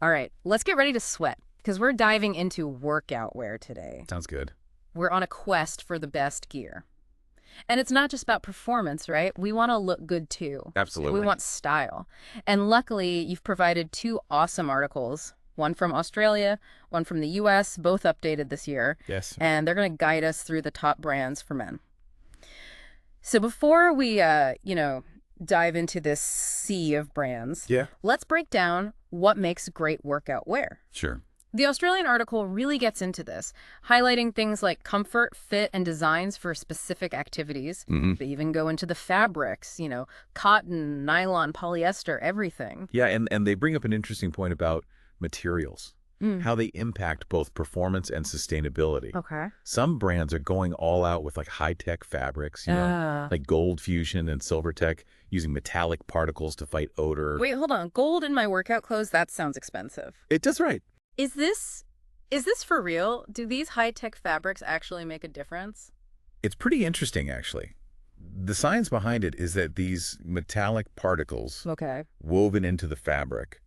All right, let's get ready to sweat because we're diving into workout wear today. Sounds good. We're on a quest for the best gear. And it's not just about performance, right? We want to look good too. We Absolutely. want style. And luckily, you've provided two awesome articles, one from Australia, one from the US, both updated this year. Yes. And they're going to guide us through the top brands for men. So before we, dive into this sea of brands, Yeah. let's break down what makes great workout wear. Sure. The Australian article really gets into this, highlighting things like comfort, fit, and designs for specific activities. hmm They even go into the fabrics, cotton, nylon, polyester, everything. Yeah, and they bring up an interesting point about materials, Mm. how they impact both performance and sustainability. Okay. Some brands are going all out with like high-tech fabrics, like Gold Fusion and Silvertech, using metallic particles to fight odor. Wait, hold on. Gold in my workout clothes? That sounds expensive. It does right. Is this for real? Do these high-tech fabrics actually make a difference? It's pretty interesting, actually. The science behind it is that these metallic particles Okay. woven into the fabric,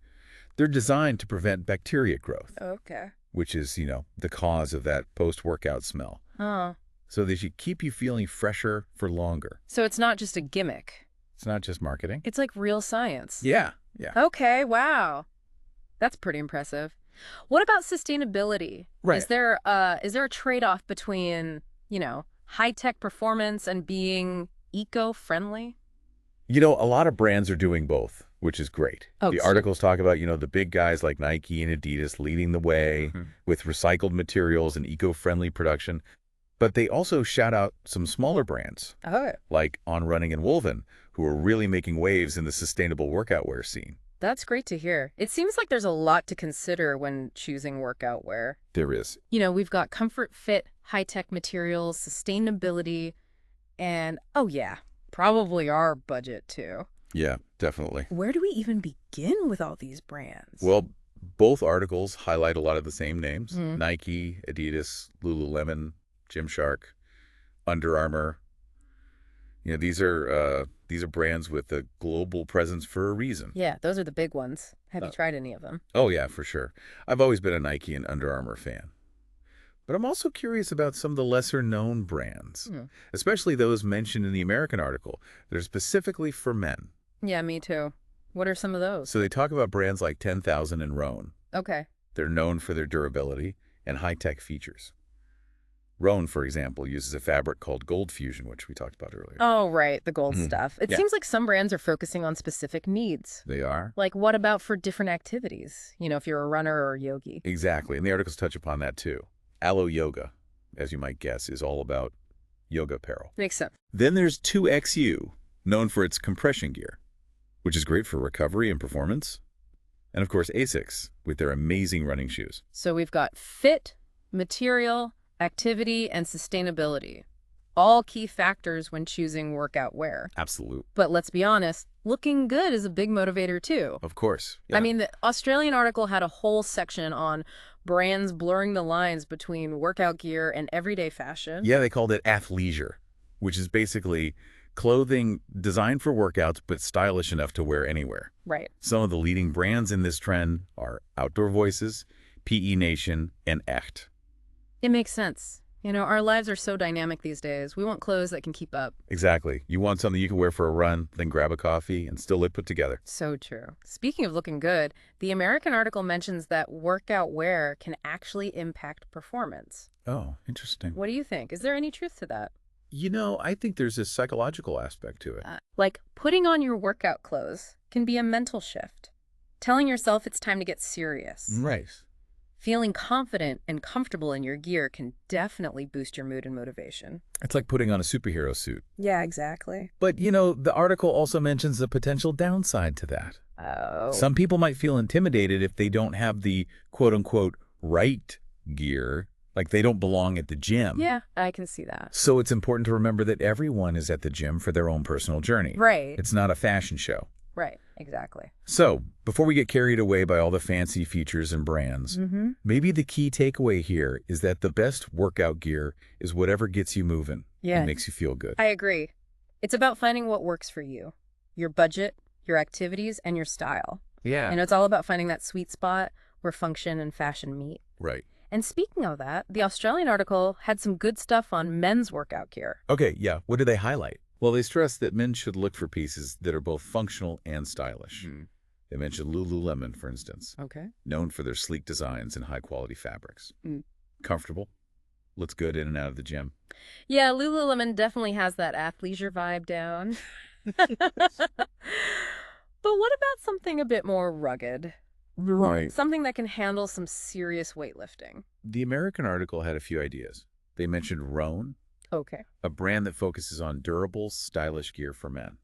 they're designed to prevent bacteria growth, Okay. which is, the cause of that post-workout smell. Oh. So they should keep you feeling fresher for longer. So it's not just a gimmick. It's not just marketing. It's like real science. Yeah. Okay, wow. That's pretty impressive. What about sustainability? Right. Is there a trade-off between, high-tech performance and being eco-friendly? A lot of brands are doing both, which is great. Oh, The so- articles talk about, the big guys like Nike and Adidas leading the way with recycled materials and eco-friendly production. But they also shout out some smaller brands Oh, like On Running and Woven, who are really making waves in the sustainable workout wear scene. that's great to hear. It seems like there's a lot to consider when choosing workout wear. There is. We've got comfort, fit, high-tech materials, sustainability, and, oh yeah, probably our budget too. Yeah, definitely. Where do we even begin with all these brands? Well, both articles highlight a lot of the same names. Mhm. Nike, Adidas, Lululemon, Gymshark, Under Armour. These are brands with a global presence for a reason. Yeah, those are the big ones. Have you Oh. tried any of them? Oh, yeah, for sure. I've always been a Nike and Under Armour fan. But I'm also curious about some of the lesser-known brands, Hmm. especially those mentioned in the American article that are specifically for men. Yeah, me too. What are some of those? So they talk about brands like 10,000 and Rhone. Okay. They're known for their durability and high-tech features. Rhone, for example, uses a fabric called Gold Fusion, which we talked about earlier. Oh, right, the gold Mhm. stuff. It Yeah. seems like some brands are focusing on specific needs. They are? Like, what about for different activities? If you're a runner or a yogi. Exactly, and the articles touch upon that too. Alo Yoga, as you might guess, is all about yoga apparel. Makes sense. Then there's 2XU, known for its compression gear, which is great for recovery and performance. And of course, Asics, with their amazing running shoes. So we've got fit, material, activity, and sustainability. All key factors when choosing workout wear. Absolute. But let's be honest, looking good is a big motivator too. Of course. Yeah. I mean, the Australian article had a whole section on brands blurring the lines between workout gear and everyday fashion. Yeah, they called it Athleisure, which is basically clothing designed for workouts but stylish enough to wear anywhere. Right. Some of the leading brands in this trend are Outdoor Voices, PE Nation, and Echt. It makes sense. Our lives are so dynamic these days. We want clothes that can keep up. Exactly. You want something you can wear for a run, then grab a coffee, and still look put together. So true. Speaking of looking good, the American article mentions that workout wear can actually impact performance. Oh, interesting. What do you think? Is there any truth to that? I think there's a psychological aspect to it. Like putting on your workout clothes can be a mental shift. Telling yourself it's time to get serious. Right. Feeling confident and comfortable in your gear can definitely boost your mood and motivation. It's like putting on a superhero suit. Yeah, exactly. But, the article also mentions the potential downside to that. Oh. Some people might feel intimidated if they don't have the quote-unquote right gear, like they don't belong at the gym. Yeah, I can see that. So it's important to remember that everyone is at the gym for their own personal journey. Right. It's not a fashion show. Right, exactly. So, before we get carried away by all the fancy features and brands, maybe the key takeaway here is that the best workout gear is whatever gets you moving Yeah. and makes you feel good. I agree. It's about finding what works for you, your budget, your activities, and your style. Yeah. It's all about finding that sweet spot where function and fashion meet. Right. And speaking of that, the Australian article had some good stuff on men's workout gear. Okay, yeah. What do they highlight? Well, they stress that men should look for pieces that are both functional and stylish. They mentioned Lululemon, for instance, Okay. known for their sleek designs and high-quality fabrics. Mm. Comfortable, looks good in and out of the gym. Yeah, Lululemon definitely has that athleisure vibe down. But what about something a bit more rugged? Right. Something that can handle some serious weightlifting. The American article had a few ideas. They mentioned Roan, Okay. a brand that focuses on durable, stylish gear for men.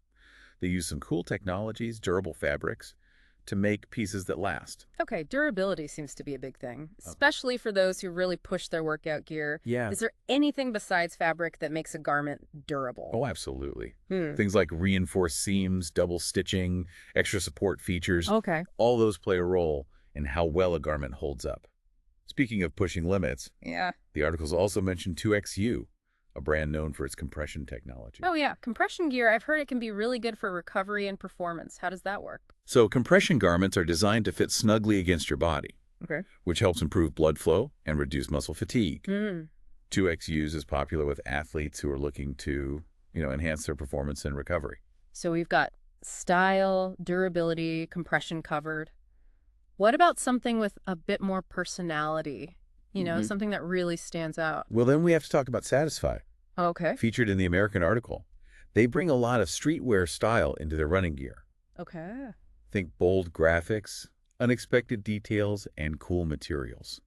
They use some cool technologies, durable fabrics, to make pieces that last. Okay, durability seems to be a big thing, especially for those who really push their workout gear. Yeah. Is there anything besides fabric that makes a garment durable? Oh, absolutely. Hmm. Things like reinforced seams, double stitching, extra support features, Okay. all those play a role in how well a garment holds up. Speaking of pushing limits, Yeah. the articles also mentioned 2XU, a brand known for its compression technology. Oh, yeah. Compression gear, I've heard it can be really good for recovery and performance. How does that work? So compression garments are designed to fit snugly against your body, Okay. which helps improve blood flow and reduce muscle fatigue. Hmm. 2XUs is popular with athletes who are looking to, enhance their performance and recovery. So we've got style, durability, compression covered. What about something with a bit more personality? Something that really stands out. Well, then we have to talk about Satisfy, Okay. featured in the American article. They bring a lot of streetwear style into their running gear. Okay. Think bold graphics, unexpected details, and cool materials.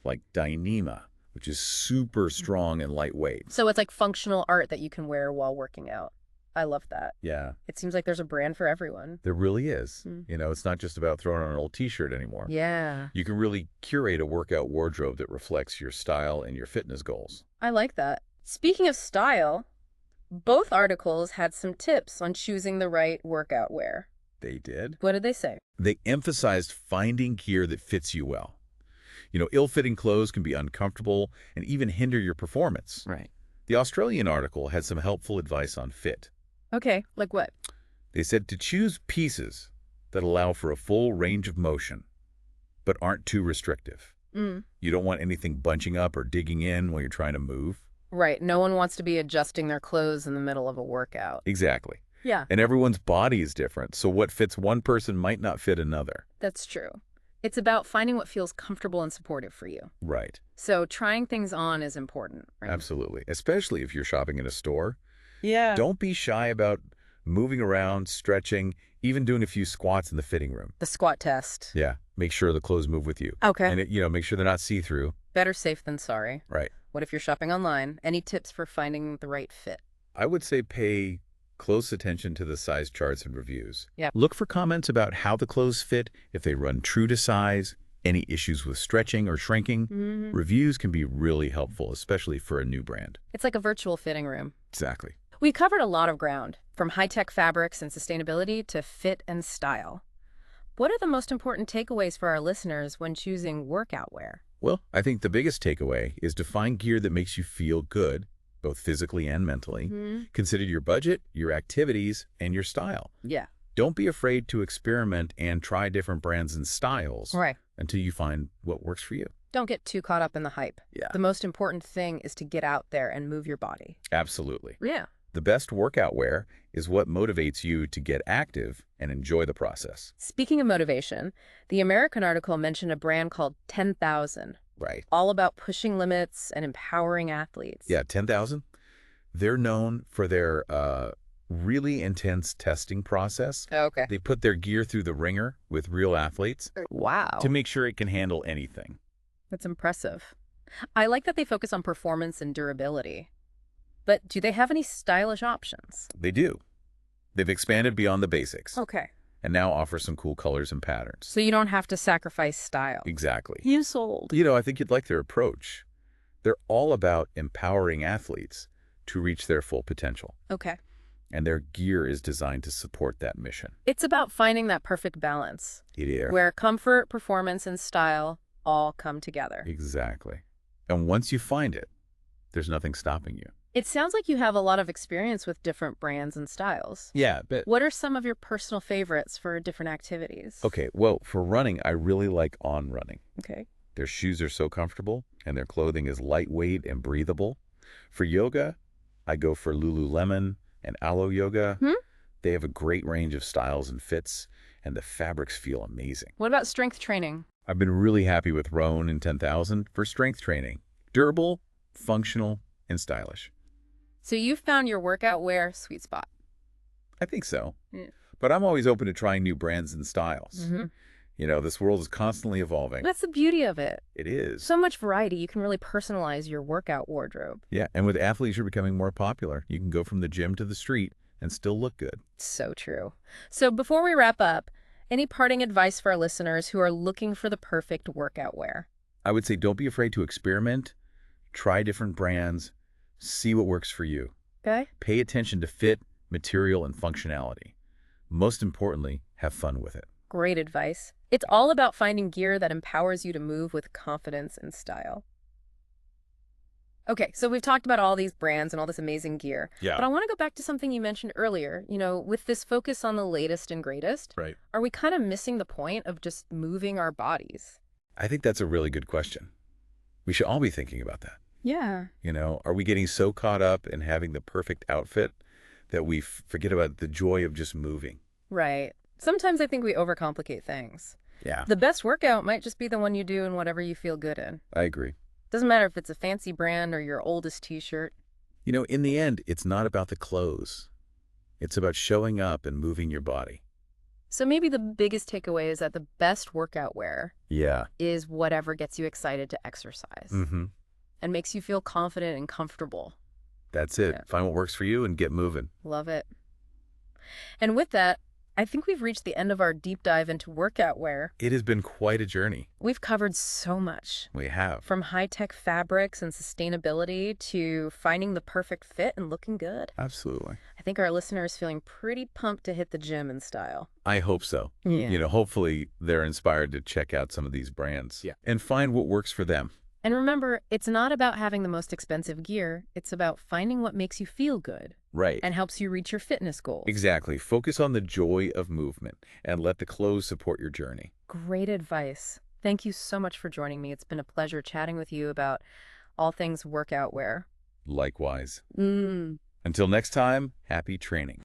Like Dyneema, which is super strong and lightweight. So it's like functional art that you can wear while working out. I love that. Yeah, It seems like there's a brand for everyone. there really is. Hmm. It's not just about throwing on an old t-shirt anymore. Yeah. You can really curate a workout wardrobe that reflects your style and your fitness goals. I like that. Speaking of style, both articles had some tips on choosing the right workout wear. They did. What did they say? They emphasized finding gear that fits you well. Ill-fitting clothes can be uncomfortable and even hinder your performance. Right. The Australian article had some helpful advice on fit. Okay, like what? They said to choose pieces that allow for a full range of motion, but aren't too restrictive. You don't want anything bunching up or digging in while you're trying to move. Right. No one wants to be adjusting their clothes in the middle of a workout. Exactly. Yeah, And everyone's body is different, so what fits one person might not fit another. that's true. It's about finding what feels comfortable and supportive for you. Right. So trying things on is important, right? Absolutely. Especially if you're shopping in a store. Yeah. Don't be shy about moving around, stretching, even doing a few squats in the fitting room. The squat test. Yeah. Make sure the clothes move with you. Okay. And, make sure they're not see-through. Better safe than sorry. Right. What if you're shopping online? Any tips for finding the right fit? I would say pay close attention to the size charts and reviews. Yeah. Look for comments about how the clothes fit, if they run true to size, any issues with stretching or shrinking. Reviews can be really helpful, especially for a new brand. It's like a virtual fitting room. Exactly. We covered a lot of ground, from high-tech fabrics and sustainability to fit and style. What are the most important takeaways for our listeners when choosing workout wear? Well, I think the biggest takeaway is to find gear that makes you feel good, both physically and mentally. Consider your budget, your activities, and your style. Yeah. Don't be afraid to experiment and try different brands and styles Right. until you find what works for you. Don't get too caught up in the hype. Yeah. The most important thing is to get out there and move your body. Absolutely. Yeah. The best workout wear is what motivates you to get active and enjoy the process. Speaking of motivation, the American article mentioned a brand called 10,000, Right. all about pushing limits and empowering athletes. Yeah, 10,000. They're known for their really intense testing process. Okay. They put their gear through the ringer with real athletes Wow. to make sure it can handle anything. That's impressive. I like that they focus on performance and durability. But do they have any stylish options? They do. They've expanded beyond the basics Okay. and now offer some cool colors and patterns. So you don't have to sacrifice style. Exactly. You sold. I think you'd like their approach. They're all about empowering athletes to reach their full potential. Okay. And their gear is designed to support that mission. It's about finding that perfect balance It is. where comfort, performance, and style all come together. Exactly. And once you find it, there's nothing stopping you. It sounds like you have a lot of experience with different brands and styles. Yeah, but What are some of your personal favorites for different activities? okay, well, for running, I really like On Running. Okay. Their shoes are so comfortable, and their clothing is lightweight and breathable. For yoga, I go for Lululemon and Alo Yoga. Hmm? They have a great range of styles and fits, and the fabrics feel amazing. What about strength training? I've been really happy with Roan and 10,000 for strength training. Durable, functional, and stylish. So you found your workout wear sweet spot. I think so. Yeah. But I'm always open to trying new brands and styles. You know, this world is constantly evolving. That's the beauty of it. It is. So much variety, you can really personalize your workout wardrobe. Yeah, and with athleisure becoming more popular, you can go from the gym to the street and still look good. So true. So before we wrap up, any parting advice for our listeners who are looking for the perfect workout wear? I would say don't be afraid to experiment, try different brands, see what works for you. Okay. Pay attention to fit, material, and functionality. Most importantly, have fun with it. Great advice. It's all about finding gear that empowers you to move with confidence and style. Okay, so we've talked about all these brands and all this amazing gear. Yeah. But I want to go back to something you mentioned earlier. With this focus on the latest and greatest, Right. are we kind of missing the point of just moving our bodies? I think that's a really good question. We should all be thinking about that. Yeah. Are we getting so caught up in having the perfect outfit that we forget about the joy of just moving? Right. Sometimes I think we overcomplicate things. Yeah. The best workout might just be the one you do in whatever you feel good in. I agree. Doesn't matter if it's a fancy brand or your oldest t-shirt. In the end, it's not about the clothes. It's about showing up and moving your body. So maybe the biggest takeaway is that the best workout wear Yeah. is whatever gets you excited to exercise and makes you feel confident and comfortable. That's it. Yeah. Find what works for you and get moving. Love it. And with that, I think we've reached the end of our deep dive into workout wear. It has been quite a journey. We've covered so much, We have. from high-tech fabrics and sustainability to finding the perfect fit and looking good. Absolutely. I think our listeners feeling pretty pumped to hit the gym in style. I hope so. Yeah. Hopefully they're inspired to check out some of these brands. Yeah. And find what works for them. And remember, it's not about having the most expensive gear. It's about finding what makes you feel good Right. and helps you reach your fitness goals. Exactly. Focus on the joy of movement and let the clothes support your journey. Great advice. Thank you so much for joining me. It's been a pleasure chatting with you about all things workout wear. Likewise. Until next time, happy training.